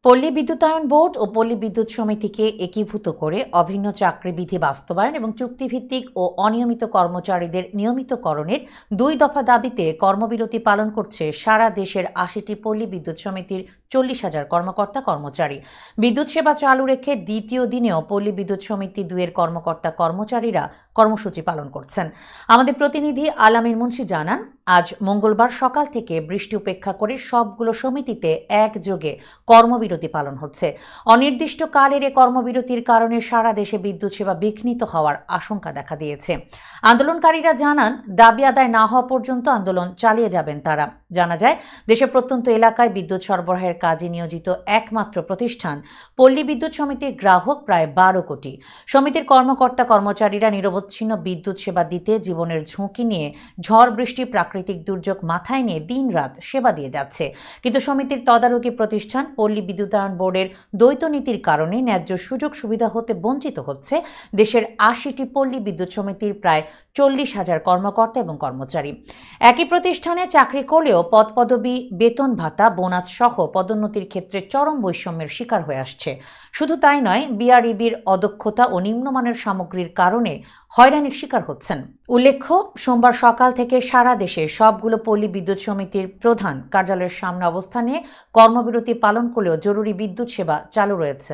পল্লী বিদ্যুতায়ন বোর্ড ও পল্লী বিদ্যুৎ সমিতিকে একীভূত করে অভিন্ন চাকরি বিধি বাস্তবায়ন এবং চুক্তিভিত্তিক ও অনিয়মিত কর্মচারীদের নিয়মিতকরণের ২ দফা দাবিতে কর্মবিরতি পালন করছে সারা দেশের ৮০টি পল্লী বিদ্যুৎ সমিতির ৪০,০০০ কর্মকর্তা কর্মচারী। বিদ্যুৎ সেবা চালু রেখে দ্বিতীয় দিনেও পল্লী বিদ্যুৎ সমিতি ২ এর কর্মকর্তা কর্মচারীরা কর্মসূচি পালন করছেন। আমাদের প্রতিনিধি আলামিন মুন্সি জানান, আজ মঙ্গলবার সকাল থেকে বৃষ্টি উপেক্ষা করে সবগুলো সমিতিতে একযোগে কর্মবিরতি পালন হচ্ছে। অনির্দিষ্টকালের এ কর্মবিরতির কারণে সারা দেশে বিদ্যুৎ সেবা বিঘ্নিত হওয়ার আশঙ্কা দেখা দিয়েছে। আন্দোলনকারীরা জানান, দাবি আদায় না হওয়া পর্যন্ত আন্দোলন চালিয়ে যাবেন তারা। জানা যায়, দেশের প্রত্যন্ত এলাকায় বিদ্যুৎ সরবরাহের কাজে নিয়োজিত একমাত্র প্রতিষ্ঠান পল্লী বিদ্যুৎ সমিতির গ্রাহক প্রায় ১২ কোটি। সমিতির কর্মকর্তা কর্মচারীরা নিরবচ্ছিন্ন বিদ্যুৎ সেবা দিতে জীবনের ঝুঁকি নিয়ে ঝড় বৃষ্টি প্রাকৃতিক দুর্যোগ মাথায় নিয়ে দিনরাত সেবা দিয়ে যাচ্ছে। কিন্তু সমিতির তদারকি প্রতিষ্ঠান পল্লী বিদ্যুতায়ন বোর্ডের দ্বৈত নীতির কারণে ন্যায্য সুযোগ সুবিধা হতে বঞ্চিত হচ্ছে দেশের ৮০টি পল্লী বিদ্যুৎ সমিতির প্রায় ৪০,০০০ কর্মকর্তা এবং কর্মচারী। একই প্রতিষ্ঠানে চাকরি করলেও পদপদবি, বেতন ভাতা, বোনাস সহ পদোন্নতির ক্ষেত্রে চরম বৈষম্যের শিকার হয়ে আসছে। শুধু তাই নয়, বিআরইবির অদক্ষতা ও নিম্নমানের সামগ্রীর কারণে হয়রানির শিকার হচ্ছেন। উল্লেখ্য, সোমবার সকাল থেকে সারা দেশে সবগুলো পল্লী বিদ্যুৎ সমিতির প্রধান কার্যালয়ের সামনে অবস্থানে কর্মবিরতি পালন করলেও জরুরি বিদ্যুৎ সেবা চালু রয়েছে।